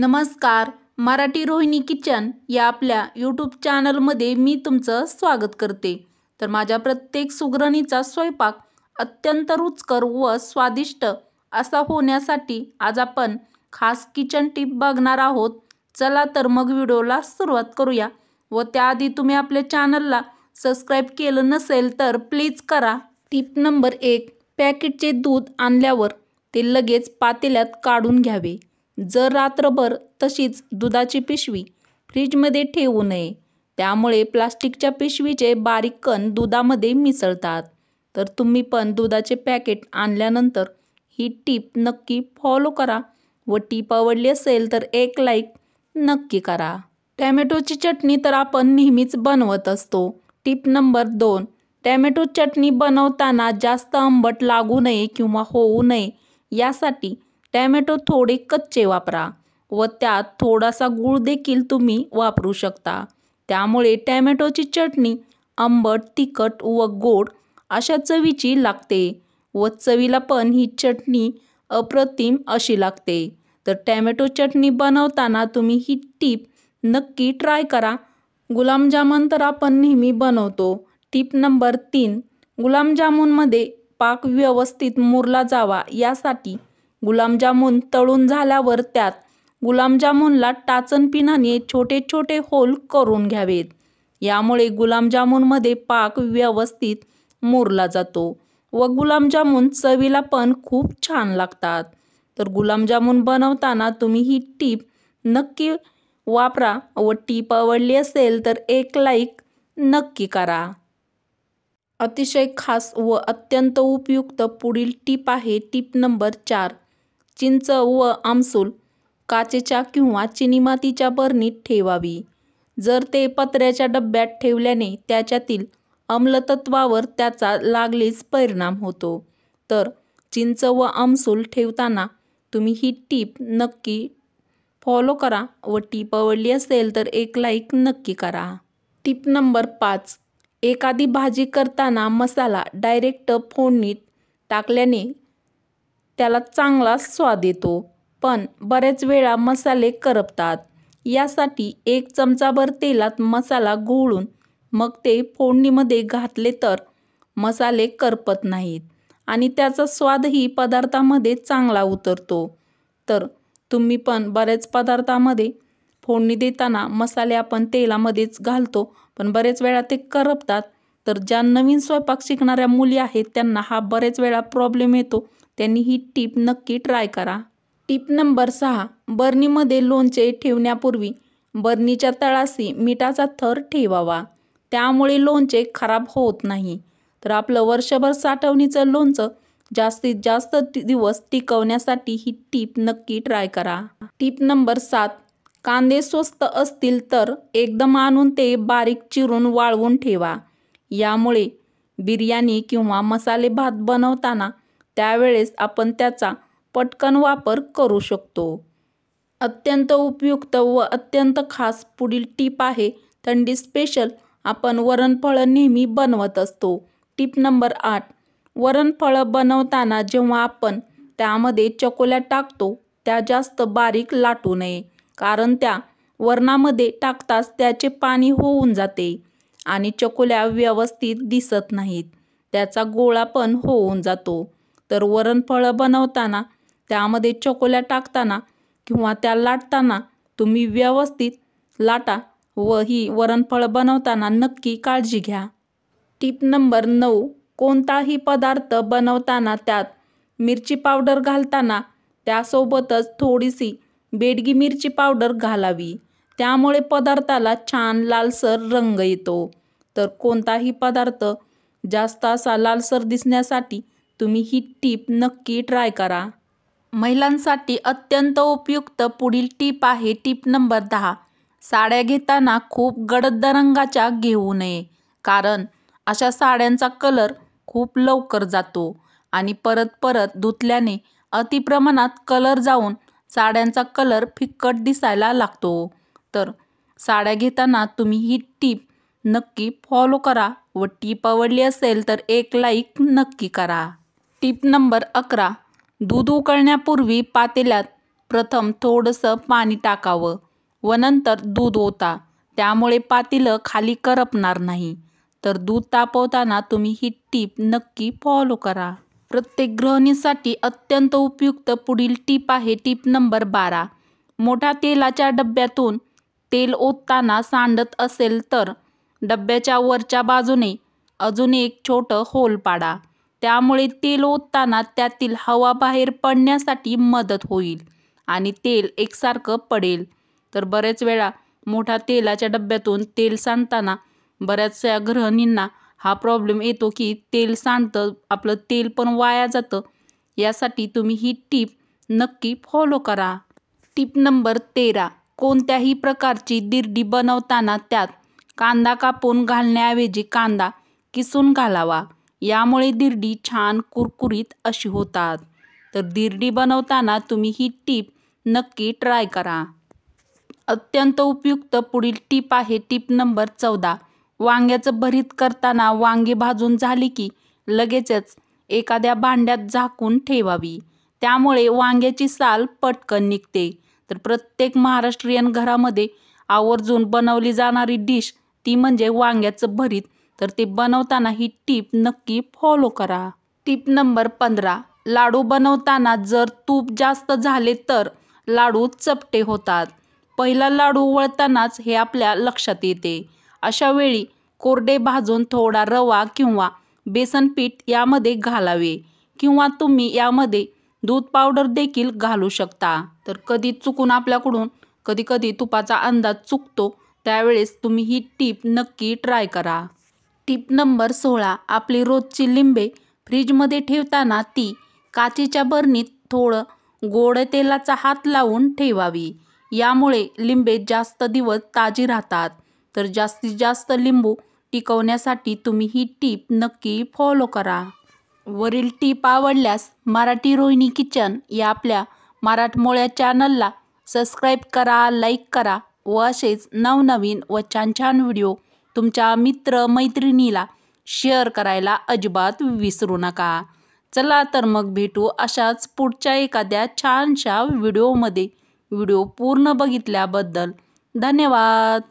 नमस्कार. मराठी रोहिणी किचन या आपल्या यूट्यूब चॅनलमध्ये मी तुमचं स्वागत करते. तर माझ्या प्रत्येक सुगरणीचा स्वयंपाक अत्यंत रुचकर व स्वादिष्ट असा होण्यासाठी आज आपण खास किचन टिप बघणार आहोत. चला तर मग व्हिडिओला सुरुवात करूया. व त्याआधी तुम्ही आपल्या चॅनलला सबस्क्राईब केलं नसेल तर प्लीज करा. Tip number 1. पॅकेटचे दूध आणल्यावर ते लगेच पातेल्यात काढून घ्यावे. जर रात्रभर तशीच दुधाची पिशवी फ्रीजमध्ये ठेवू नये, त्यामुळे प्लास्टिकच्या पिशवीचे बारीक कण दुधामध्ये मिसळतात. तर तुम्ही पण दुधाचे पॅकेट आणल्यानंतर ही टीप नक्की फॉलो करा व टीप आवडली असेल तर एक लाईक नक्की करा. टॅमॅटोची चटणी तर आपण नेहमीच बनवत असतो. टीप नंबर 2. टॅमॅटो चटणी बनवताना जास्त आंबट लागू नये किंवा होऊ नये यासाठी टॅमॅटो थोडे कच्चे वापरा व त्यात थोडासा गूळ देखील तुम्ही वापरू शकता. त्यामुळे टॅमॅटोची चटणी आंबट, तिखट व गोड अशा चवीची लागते व चवीला पण ही चटणी अप्रतिम अशी लागते. तर टॅमॅटो चटणी बनवताना तुम्ही ही टीप नक्की ट्राय करा. गुलाबजामुन तर आपण नेहमी बनवतो. टीप नंबर 3. गुलाबजामुनमध्ये पाक व्यवस्थित मुरला जावा यासाठी गुलाबजामुन तळून झाल्यावर त्यात गुलाबजामुनला टाचणपिनाने छोटे छोटे होल करून घ्यावेत. यामुळे गुलाबजामुनमध्ये पाक व्यवस्थित मुरला जातो व गुलाबजामुन चवीला पण खूप छान लागतात. तर गुलाबजामुन बनवताना तुम्ही ही टीप नक्की वापरा व टीप आवडली असेल तर एक लाईक नक्की करा. अतिशय खास व अत्यंत उपयुक्त पुढील टीप आहे टीप नंबर 4. चिंच व आमसूल काचेच्या किंवा चिनीमातीच्या बरणीत ठेवावी. जर ते पत्र्याच्या डब्यात ठेवल्याने त्याच्यातील आम्लतत्वावर त्याचा लागलीच परिणाम होतो. तर चिंच व आमसूल ठेवताना तुम्ही ही टीप नक्की फॉलो करा व टीप आवडली असेल तर एक लाईक नक्की करा. टीप नंबर 5. एखादी भाजी करताना मसाला डायरेक्ट फोडणीत टाकल्याने त्याला चांगला स्वाद येतो, पण बरेच वेळा मसाले करपतात. यासाठी 1 चमचाभर तेलात मसाला घोळून मग ते फोडणीमध्ये घातले तर मसाले करपत नाहीत आणि त्याचा स्वादही पदार्थामध्ये चांगला उतरतो. तर तुम्ही पण बरेच पदार्थामध्ये फोडणी देताना मसाले आपण तेलामध्येच घालतो, पण बरेच वेळा ते करपतात. तर ज्या नवीन स्वयंपाक शिकणाऱ्या मुली आहेत त्यांना हा बरेच वेळा प्रॉब्लेम येतो. त्यांनी ही टीप नक्की ट्राय करा. टीप नंबर 6. बरणीमध्ये लोणचे ठेवण्यापूर्वी बरणीच्या तळाशी मिठाचा थर ठेवावा. त्यामुळे लोणचे खराब होत नाही. तर आपलं वर्षभर साठवणीचं लोणचं जास्तीत जास्त दिवस टिकवण्यासाठी ही टीप नक्की ट्राय करा. टीप नंबर 7. कांदे स्वस्त असतील तर एकदम आणून ते बारीक चिरून वाळवून ठेवा. यामुळे बिर्याणी किंवा मसाले भात बनवताना त्यावेळेस आपण त्याचा पटकन वापर करू शकतो. अत्यंत उपयुक्त व अत्यंत खास पुढील टीप आहे थंडी स्पेशल. आपण वरणफळं नेहमी बनवत असतो. टीप नंबर 8. वरणफळं बनवताना जेव्हा आपण त्यामध्ये चकोल्या टाकतो त्या जास्त बारीक लाटू नये, कारण त्या वरणामध्ये टाकताच त्याचे पाणी होऊन जाते आणि चकोल्या व्यवस्थित दिसत नाहीत. त्याचा गोळा पण होऊन जातो. तर वरणफळं बनवताना त्यामध्ये चकोल्या टाकताना किंवा त्या लाटताना तुम्ही व्यवस्थित लाटा व ही वरणफळं बनवताना नक्की काळजी घ्या. टीप नंबर 9. कोणताही पदार्थ बनवताना त्यात मिरची पावडर घालताना त्यासोबतच थोडीशी बेडगी मिरची पावडर घालावी. त्यामुळे पदार्थाला छान लालसर रंग येतो. तर कोणताही पदार्थ जास्त असा लालसर दिसण्यासाठी तुम्ही ही टीप नक्की ट्राय करा. महिलांसाठी अत्यंत उपयुक्त पुढील टीप आहे टीप नंबर 10. साड्या घेताना खूप गडद रंगाच्या घेऊ नये, कारण अशा साड्यांचा कलर खूप लवकर जातो आणि परत परत धुतल्याने अतिप्रमाणात कलर जाऊन साड्यांचा कलर फिक्कट दिसायला लागतो. तर साड्या घेताना तुम्ही ही टीप नक्की फॉलो करा व टीप आवडली असेल तर एक लाईक नक्की करा. टीप नंबर 11. दूध उकळण्यापूर्वी पातेल्यात प्रथम थोडंसं पाणी टाकावं व नंतर दूध ओता. त्यामुळे पातेलं खाली करपणार नाही. तर दूध तापवताना तुम्ही ही टीप नक्की फॉलो करा. प्रत्येक गृहिणीसाठी अत्यंत उपयुक्त पुढील टीप आहे टीप नंबर 12. मोठ्या तेलाच्या डब्यातून तेल ओतताना सांडत असेल तर डब्याच्या वरच्या बाजूने अजून एक छोटं होल पाडा. त्यामुळे तेल ओतताना त्यातील हवा बाहेर पडण्यासाठी मदत होईल आणि तेल एकसारखं पडेल. तर बरेच वेळा मोठ्या तेलाच्या डब्यातून तेल सांडताना बऱ्याचशा गृहिणींना हा प्रॉब्लेम येतो की तेल सांडतं, आपलं तेल पण वाया जातं. यासाठी तुम्ही ही टीप नक्की फॉलो करा. टीप नंबर 13. कोणत्याही प्रकारची दिरडी बनवताना त्यात कांदा कापून घालण्याऐवजी कांदा किसून घालावा. यामुळे दिरडी छान कुरकुरीत अशी होतात. तर दिरडी बनवताना तुम्ही ही टीप नक्की ट्राय करा. अत्यंत उपयुक्त पुढील टीप आहे टीप नंबर 14. वांग्याचं भरीत करताना वांगी भाजून झाली की लगेचच एखाद्या भांड्यात झाकून ठेवावी. त्यामुळे वांग्याची साल पटकन निघते. तर प्रत्येक महाराष्ट्रीयन घरामध्ये आवर्जून बनवली जाणारी डिश ती म्हणजे वांग्याचं भरीत. तर ते बनवताना ही टीप नक्की फॉलो करा. टीप नंबर 15. लाडू बनवताना जर तूप जास्त झाले तर लाडू चपटे होतात. पहिला लाडू वळतानाच हे आपल्या लक्षात येते. अशा वेळी कोरडे भाजून थोडा रवा किंवा बेसन पीठ यामध्ये घालावे किंवा तुम्ही यामध्ये दूध पावडर देखील घालू शकता. तर कधी चुकून आपल्याकडून कधी तुपाचा अंदाज चुकतो, त्यावेळेस तुम्ही ही टीप नक्की ट्राय करा. टीप नंबर 16. आपली रोजची लिंबे फ्रीजमध्ये ठेवताना ती काचेच्या बरणीत थोडं गोड तेलाचा हात लावून ठेवावी. यामुळे लिंबे जास्त दिवस ताजी राहतात. तर जास्तीत जास्त लिंबू टिकवण्यासाठी तुम्ही ही टीप नक्की फॉलो करा. वरील टीप आवडल्यास मराठी रोहिणी किचन या आपल्या मराठमोळ्या चॅनलला सबस्क्राईब करा, लाईक करा व असेच नवनवीन व छान छान व्हिडिओ तुमच्या मित्र-मैत्रिणीला शेअर करायला अजिबात विसरू नका. चला तर मग भेटू अशाच पुढच्या एखाद्या छानशा व्हिडिओमध्ये. व्हिडिओ पूर्ण बघितल्याबद्दल धन्यवाद.